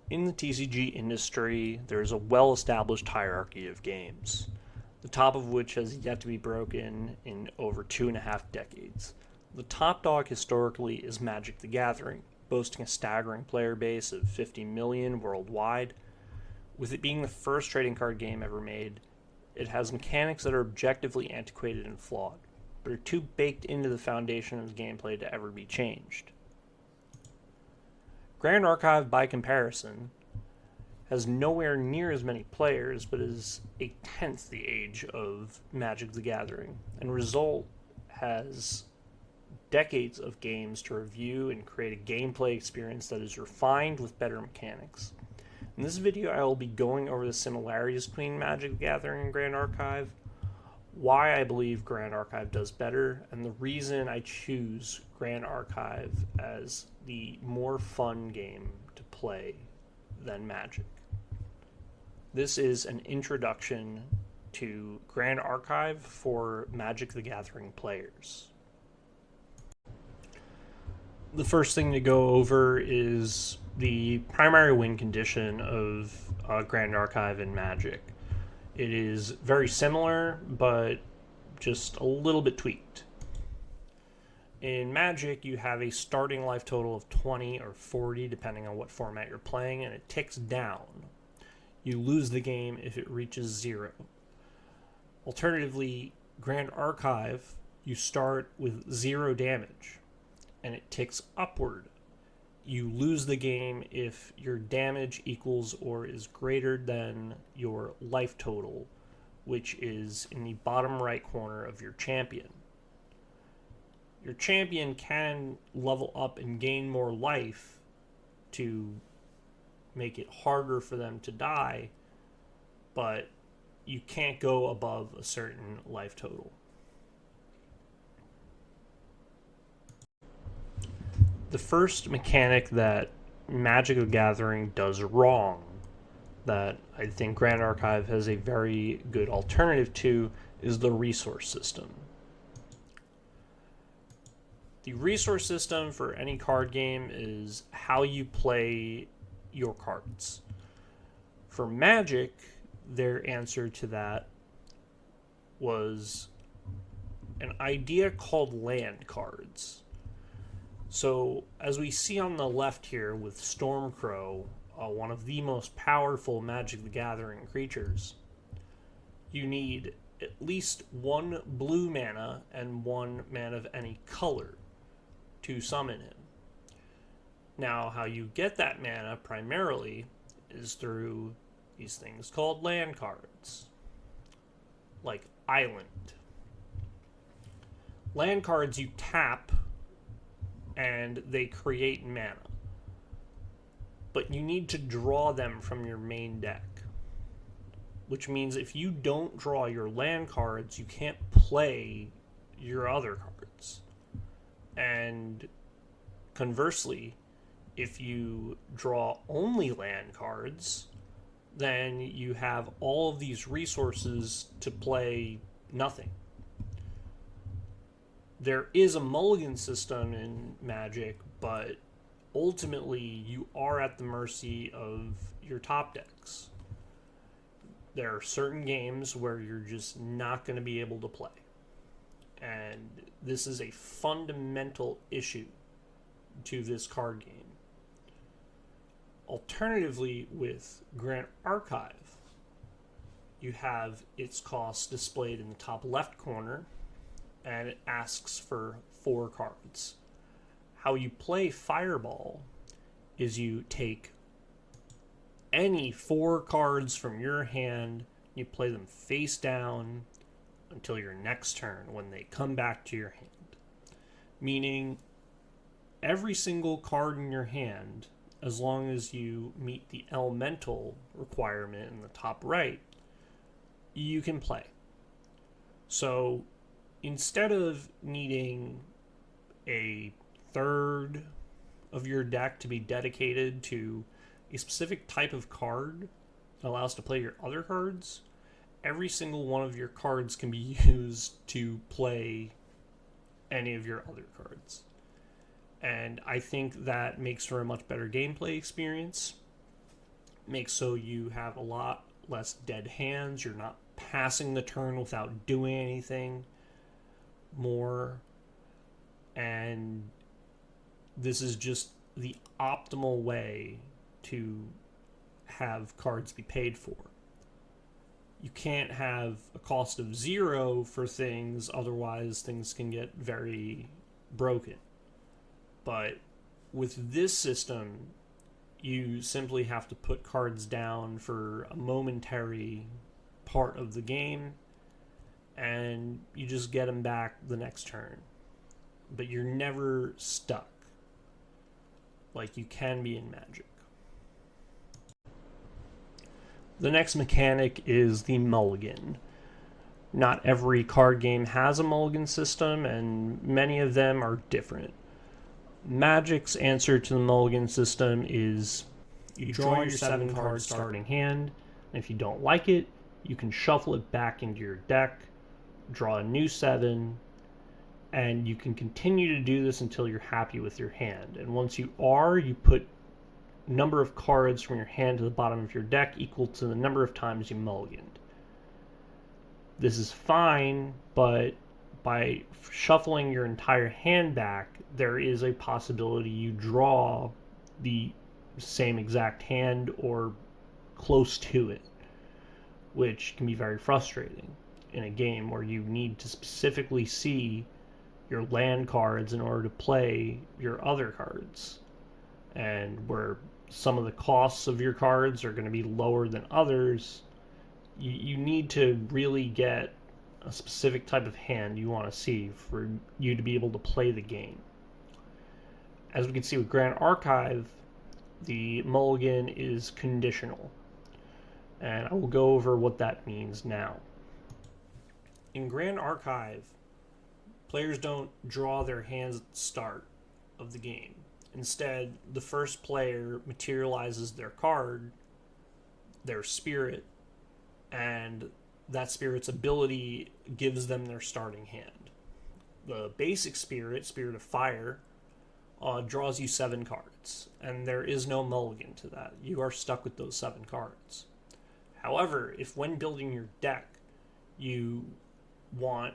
In the TCG industry, there is a well established hierarchy of games, the top of which has yet to be broken in over 2.5 decades. The top dog historically is Magic the Gathering, boasting a staggering player base of 50 million worldwide. With it being the first trading card game ever made, it has mechanics that are objectively antiquated and flawed, but are too baked into the foundation of the gameplay to ever be changed. Grand Archive, by comparison, has nowhere near as many players, but is a tenth the age of Magic the Gathering, and Result has decades of games to review and create a gameplay experience that is refined with better mechanics. In this video, I will be going over the similarities between Magic the Gathering and Grand Archive, why I believe Grand Archive does better, and the reason I choose Grand Archive as the more fun game to play than Magic. This is an introduction to Grand Archive for Magic the Gathering players. The first thing to go over is the primary win condition of Grand Archive and Magic. It is very similar, but just a little bit tweaked. In Magic, you have a starting life total of 20 or 40, depending on what format you're playing, and it ticks down. You lose the game if it reaches 0. Alternatively, Grand Archive, you start with 0 damage, and it ticks upward. You lose the game if your damage equals or is greater than your life total, which is in the bottom right corner of your champion. Your champion can level up and gain more life to make it harder for them to die, but you can't go above a certain life total. The first mechanic that Magic the Gathering does wrong, that I think Grand Archive has a very good alternative to, is the resource system. The resource system for any card game is how you play your cards. For Magic, their answer to that was an idea called land cards. So, as we see on the left here with Stormcrow, one of the most powerful Magic the Gathering creatures, you need at least 1 blue mana and 1 mana of any color to summon him. Now, how you get that mana primarily is through these things called land cards, like Island. Land cards you tap and they create mana, but you need to draw them from your main deck, which means if you don't draw your land cards, you can't play your other cards. And conversely, if you draw only land cards, then you have all of these resources to play nothing. There is a mulligan system in Magic, but ultimately you are at the mercy of your top decks. There are certain games where you're just not going to be able to play. And this is a fundamental issue to this card game. Alternatively, with Grand Archive, you have its cost displayed in the top left corner, and it asks for 4 cards. How you play Fireball is you take any 4 cards from your hand, you play them face down until your next turn when they come back to your hand. Meaning, every single card in your hand, as long as you meet the elemental requirement in the top right, you can play. So, instead of needing a third of your deck to be dedicated to a specific type of card that allows to play your other cards, every single one of your cards can be used to play any of your other cards. And I think that makes for a much better gameplay experience. makes so you have a lot less dead hands. You're not passing the turn without doing anything more. And this is just the optimal way to have cards be paid for. You can't have a cost of 0 for things, otherwise things can get very broken. But with this system, you simply have to put cards down for a momentary part of the game, and you just get them back the next turn. But you're never stuck like you can be in Magic. The next mechanic is the mulligan. Not every card game has a mulligan system, and many of them are different. Magic's answer to the mulligan system is you draw your 7 card starting hand, and if you don't like it, you can shuffle it back into your deck, draw a new 7, and you can continue to do this until you're happy with your hand. And once you are, you put number of cards from your hand to the bottom of your deck equal to the number of times you mulliganed. This is fine, but by shuffling your entire hand back, there is a possibility you draw the same exact hand or close to it, which can be very frustrating in a game where you need to specifically see your land cards in order to play your other cards, and where some of the costs of your cards are going to be lower than others. You need to really get a specific type of hand you want to see for you to be able to play the game. As we can see with Grand Archive, the mulligan is conditional, and I will go over what that means now. In Grand Archive, players don't draw their hands at the start of the game. Instead, the first player materializes their card, their spirit, and that spirit's ability gives them their starting hand. The basic spirit, Spirit of Fire, draws you 7 cards, and there is no mulligan to that. You are stuck with those 7 cards. However, if when building your deck, you want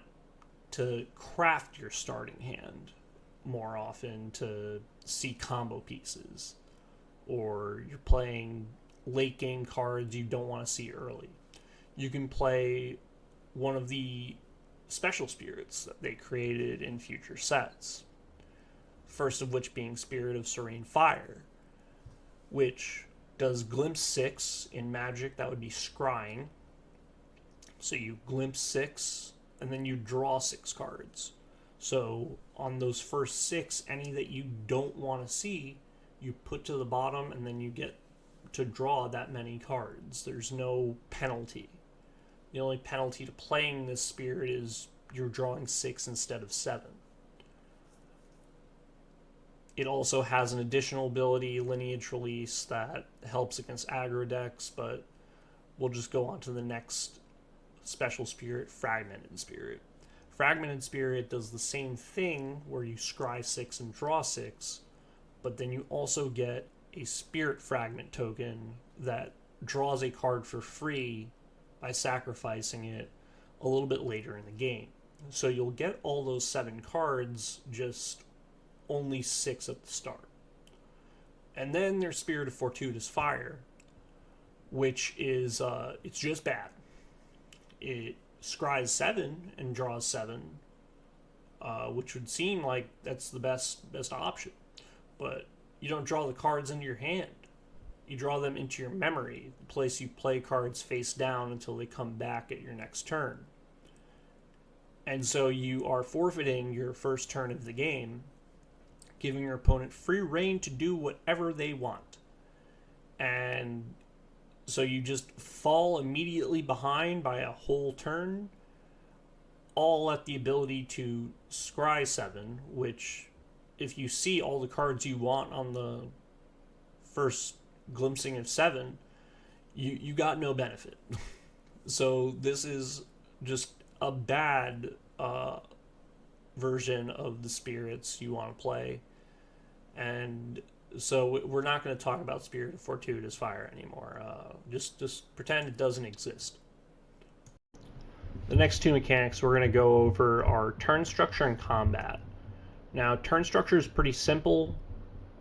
to craft your starting hand more often to see combo pieces, or you're playing late game cards you don't want to see early, you can play one of the special spirits that they created in future sets. First of which being Spirit of Serene Fire, which does glimpse 6 in Magic. That would be scrying. So you glimpse 6, and then you draw 6 cards. So on those first 6, any that you don't want to see, you put to the bottom, and then you get to draw that many cards. There's no penalty. The only penalty to playing this spirit is you're drawing 6 instead of 7. It also has an additional ability, Lineage Release, that helps against aggro decks, but we'll just go on to the next special spirit, Fragmented Spirit. Fragmented Spirit does the same thing where you scry 6 and draw 6, but then you also get a Spirit Fragment token that draws a card for free by sacrificing it a little bit later in the game. So you'll get all those 7 cards, just only 6 at the start. And then there's Spirit of Fortuitous Fire, which is, it's just bad. It scries 7 and draws 7, which would seem like that's the best option. But you don't draw the cards into your hand. You draw them into your memory, the place you play cards face down until they come back at your next turn. And so you are forfeiting your first turn of the game, giving your opponent free reign to do whatever they want. And so you just fall immediately behind by a whole turn, all at the ability to scry 7, which, if you see all the cards you want on the first glimpsing of 7, you got no benefit. So this is just a bad version of the spirits you want to play. And So we're not going to talk about Spirit of Fortuitous Fire anymore. Just pretend it doesn't exist. The next two mechanics we're going to go over are turn structure and combat. Now, turn structure is pretty simple.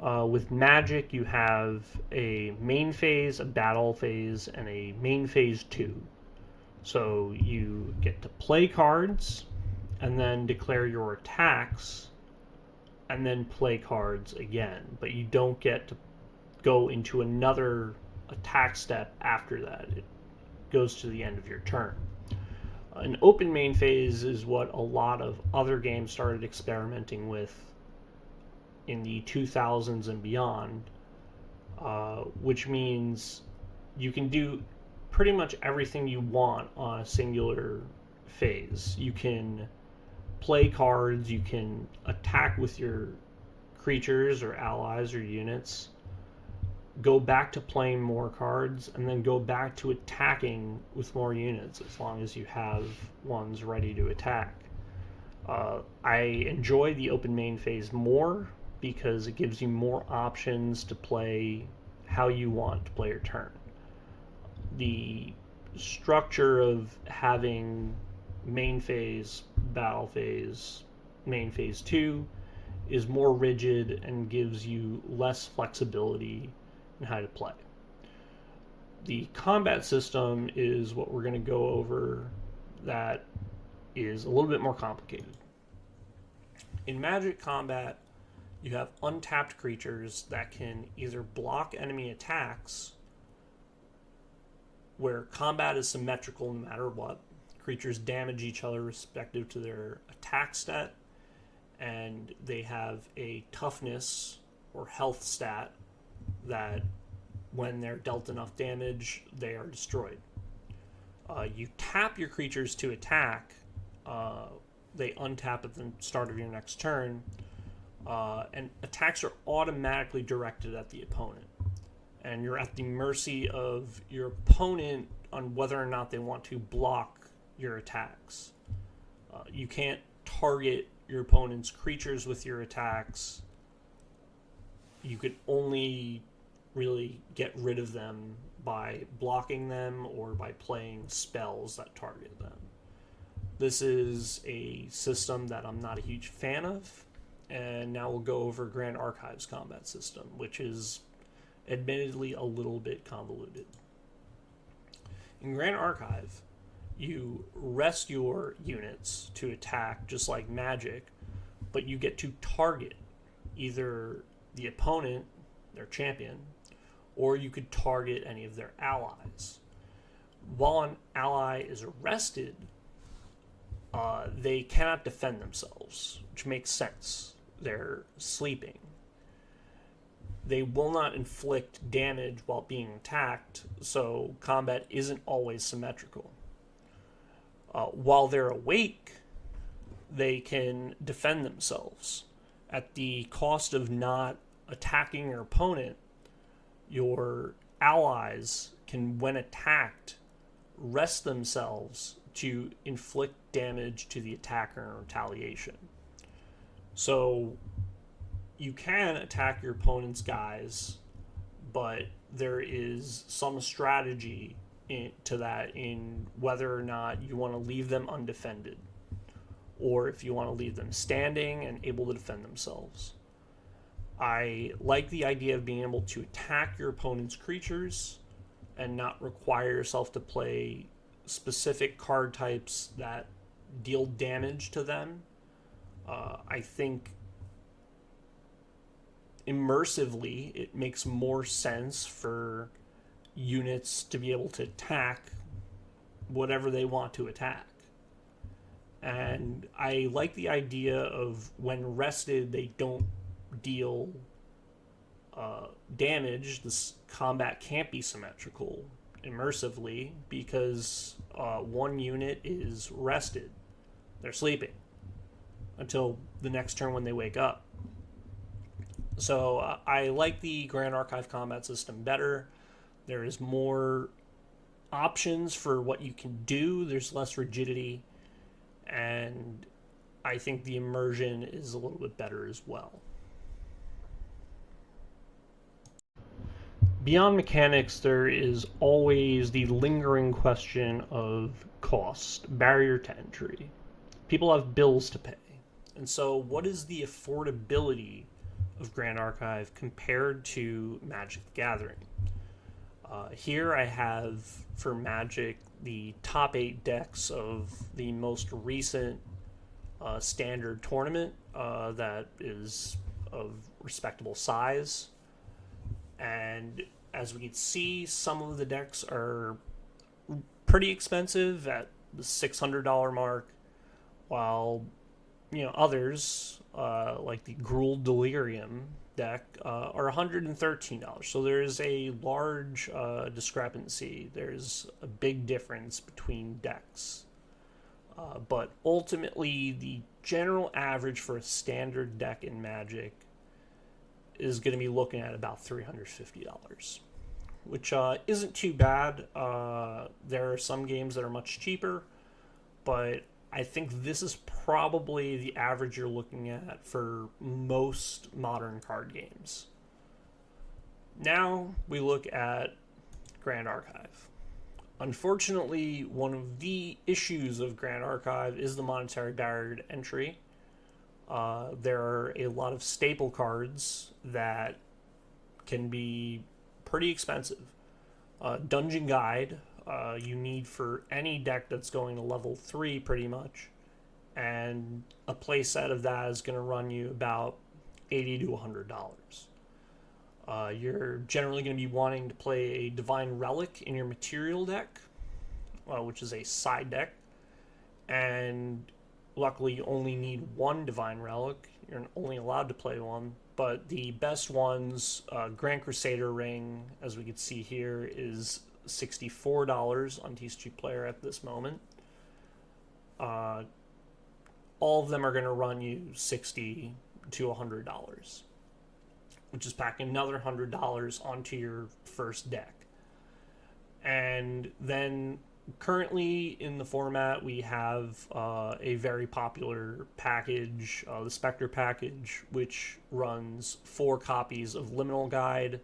With Magic, you have a main phase, a battle phase, and a main phase 2. So you get to play cards, and then declare your attacks, and then play cards again. But you don't get to go into another attack step after that. It goes to the end of your turn. An open main phase is what a lot of other games started experimenting with in the 2000s and beyond, which means you can do pretty much everything you want on a singular phase. You can play cards, you can attack with your creatures or allies or units, go back to playing more cards, and then go back to attacking with more units as long as you have ones ready to attack. I enjoy the open main phase more because it gives you more options to play how you want to play your turn. The structure of having main phase, battle phase, main phase 2 is more rigid and gives you less flexibility in how to play. The combat system is what we're going to go over that is a little bit more complicated. In Magic combat, you have untapped creatures that can either block enemy attacks, where combat is symmetrical no matter what. Creatures damage each other respective to their attack stat, and they have a toughness or health stat that when they're dealt enough damage, they are destroyed. You tap your creatures to attack. They untap at the start of your next turn, and attacks are automatically directed at the opponent. And you're at the mercy of your opponent on whether or not they want to block your attacks. You can't target your opponent's creatures with your attacks. You could only really get rid of them by blocking them or by playing spells that target them. This is a system that I'm not a huge fan of, and now we'll go over Grand Archive's combat system, which is admittedly a little bit convoluted. In Grand Archive, you rest your units to attack just like Magic, but you get to target either the opponent, their champion, or you could target any of their allies. While an ally is arrested, they cannot defend themselves, which makes sense. They're sleeping. They will not inflict damage while being attacked, so combat isn't always symmetrical. While they're awake, they can defend themselves. At the cost of not attacking your opponent, your allies can, when attacked, rest themselves to inflict damage to the attacker in retaliation. So you can attack your opponent's guys, but there is some strategy to that in whether or not you want to leave them undefended, or if you want to leave them standing and able to defend themselves. I like the idea of being able to attack your opponent's creatures and not require yourself to play specific card types that deal damage to them. I think immersively it makes more sense for units to be able to attack whatever they want to attack. And I like the idea of when rested, they don't deal damage. This combat can't be symmetrical immersively because one unit is rested. They're sleeping until the next turn when they wake up. So I like the Grand Archive combat system better. There is more options for what you can do. There's less rigidity. And I think the immersion is a little bit better as well. Beyond mechanics, there is always the lingering question of cost, barrier to entry. People have bills to pay. And so, what is the affordability of Grand Archive compared to Magic the Gathering? Here I have for Magic the top 8 decks of the most recent standard tournament that is of respectable size. And as we can see, some of the decks are pretty expensive at the $600 mark, while others like the Gruul Delirium deck are $113. So there's a large discrepancy. There's a big difference between decks. But ultimately, the general average for a standard deck in Magic is going to be looking at about $350, which isn't too bad. There are some games that are much cheaper, but I think this is probably the average you're looking at for most modern card games. Now we look at Grand Archive. Unfortunately, one of the issues of Grand Archive is the monetary barrier to entry. There are a lot of staple cards that can be pretty expensive. Dungeon Guide, you need for any deck that's going to level 3 pretty much, and a playset of that is going to run you about $80 to $100. You're generally going to be wanting to play a Divine Relic in your material deck, which is a side deck, and luckily you only need one Divine Relic. You're only allowed to play one, but the best ones, Grand Crusader Ring, as we can see here, is $64 on TCG Player at this moment. All of them are going to run you $60 to $100, which is packing another $100 onto your first deck. And then currently in the format, we have a very popular package, the Spectre package, which runs 4 copies of Liminal Guide,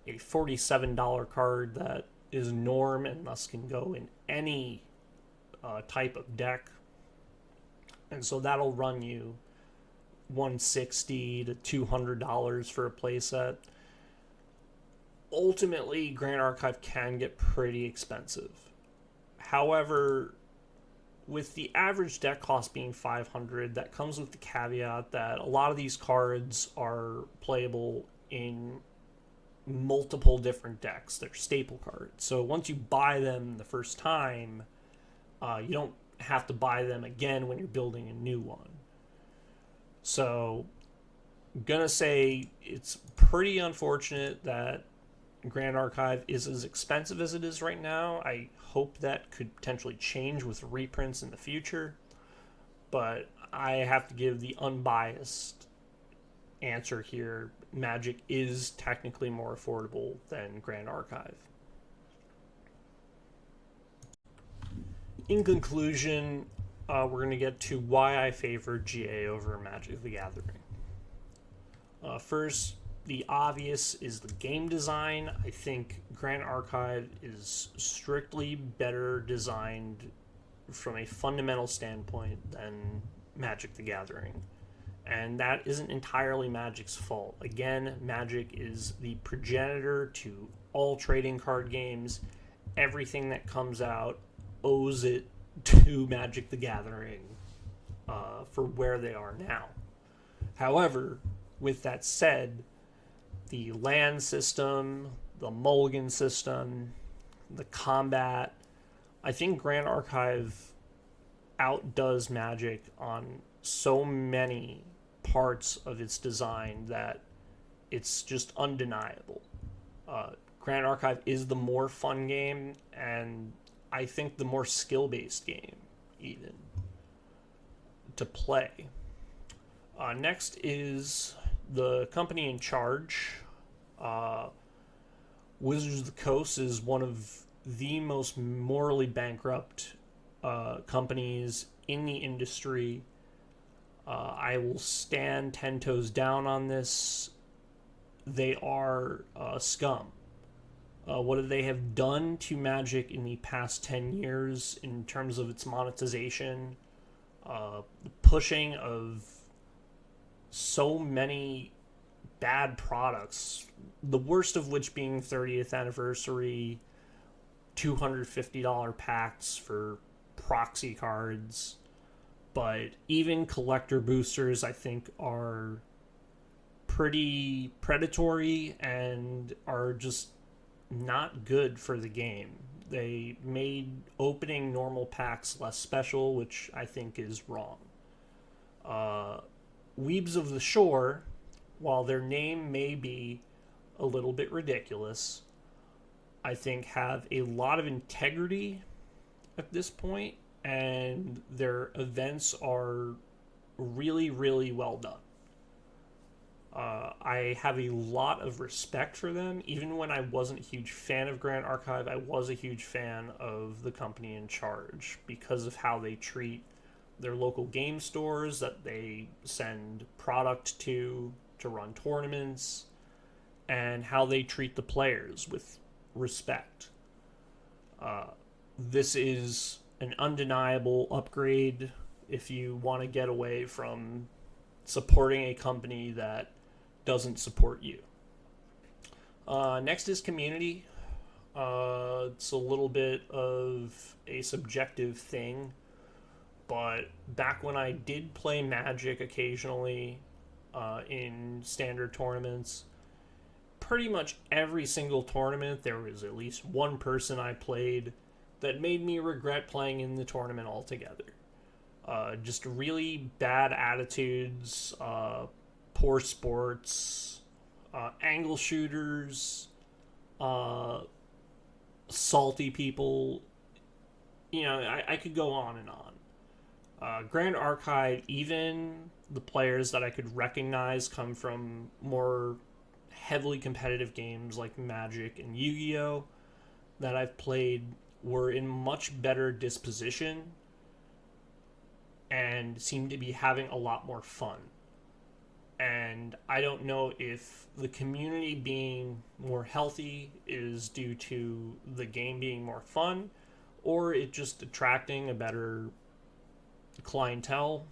a $47 card that is norm and thus can go in any type of deck. And so that'll run you $160 to $200 for a playset. Ultimately, Grand Archive can get pretty expensive. However, with the average deck cost being $500, that comes with the caveat that a lot of these cards are playable in multiple different decks. They're staple cards. So once you buy them the first time, you don't have to buy them again when you're building a new one. So I'm gonna say it's pretty unfortunate that Grand Archive is as expensive as it is right now. I hope that could potentially change with reprints in the future, but I have to give the unbiased answer here. Magic is technically more affordable than Grand Archive. In conclusion, we're going to get to why I favor GA over Magic the Gathering. First, the obvious is the game design. I think Grand Archive is strictly better designed from a fundamental standpoint than Magic the Gathering. And that isn't entirely Magic's fault. Again, Magic is the progenitor to all trading card games. Everything that comes out owes it to Magic the Gathering for where they are now. However, with that said, the land system, the mulligan system, the combat, I think Grand Archive outdoes Magic on so many parts of its design that it's just undeniable. Grand Archive is the more fun game, and I think the more skill-based game, even, to play. Next is the company in charge. Wizards of the Coast is one of the most morally bankrupt companies in the industry. I will stand 10 toes down on this. They are scum. What they have done to Magic in the past 10 years in terms of its monetization, the pushing of so many bad products, the worst of which being 30th anniversary $250 packs for proxy cards. But even collector boosters, I think, are pretty predatory and are just not good for the game. They made opening normal packs less special, which I think is wrong. Weebs of the Shore, while their name may be a little bit ridiculous, I think have a lot of integrity at this point, and their events are really, really well done. I have a lot of respect for them. Even when I wasn't a huge fan of Grand Archive, I was a huge fan of the company in charge because of how they treat their local game stores that they send product to run tournaments, and how they treat the players with respect. This is an undeniable upgrade if you want to get away from supporting a company that doesn't support you. Next is community. It's a little bit of a subjective thing, but back when I did play Magic occasionally in standard tournaments, pretty much every single tournament there was at least one person I played that made me regret playing in the tournament altogether. Just really bad attitudes, poor sports, angle shooters, salty people. You know, I could go on and on. Grand Archive, even the players that I could recognize come from more heavily competitive games like Magic and Yu-Gi-Oh! That I've played, were in much better disposition and seem to be having a lot more fun. And I don't know if the community being more healthy is due to the game being more fun, or it just attracting a better clientele.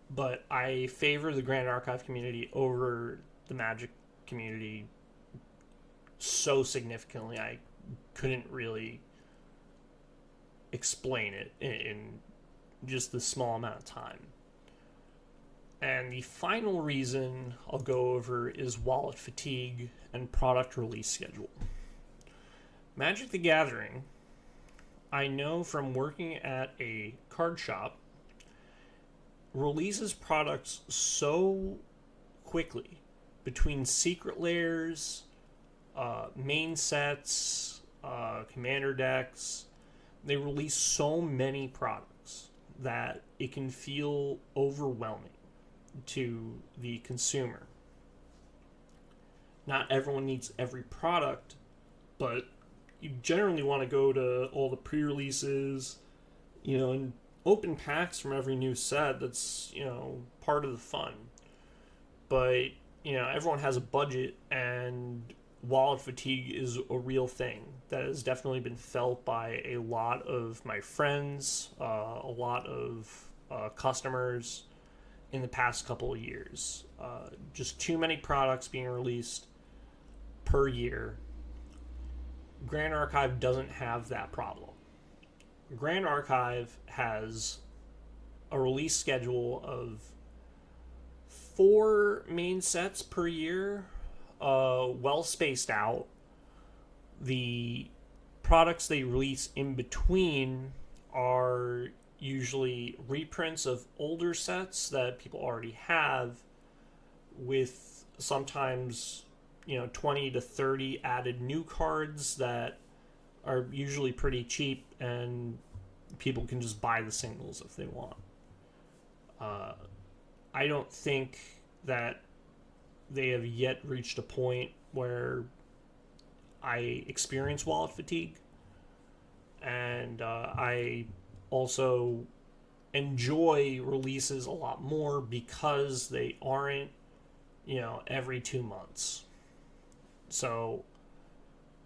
But I favor the Grand Archive community over the Magic community so significantly I couldn't really explain it in just the small amount of time. And the final reason I'll go over is wallet fatigue and product release schedule. Magic the Gathering, I know from working at a card shop, releases products so quickly between secret layers, main sets, commander decks. They release so many products that it can feel overwhelming to the consumer. Not everyone needs every product, but you generally want to go to all the pre-releases, and open packs from every new set. That's, part of the fun. But, everyone has a budget, and wallet fatigue is a real thing that has definitely been felt by a lot of my friends, a lot of customers in the past couple of years. Just too many products being released per year. Grand Archive doesn't have that problem. Grand Archive has a release schedule of 4 main sets per year, well spaced out. The products they release in between are usually reprints of older sets that people already have, with sometimes 20 to 30 added new cards that are usually pretty cheap, and people can just buy the singles if they want. I don't think that they have yet reached a point where I experience wallet fatigue, and I also enjoy releases a lot more because they aren't every 2 months. So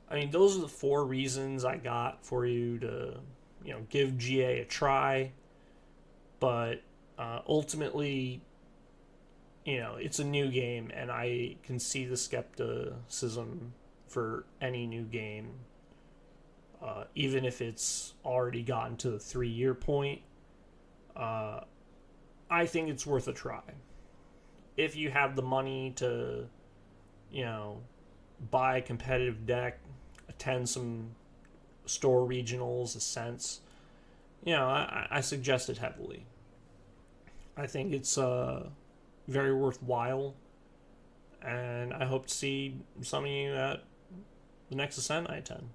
I mean, those are the 4 reasons I got for you to, give GA a try. But ultimately, it's a new game, and I can see the skepticism for any new game, even if it's already gotten to the 3-year point. I think it's worth a try. If you have the money to, you know, buy a competitive deck, attend some store regionals, ascents, I suggest it heavily. I think it's very worthwhile, and I hope to see some of you at the next ascent I attend.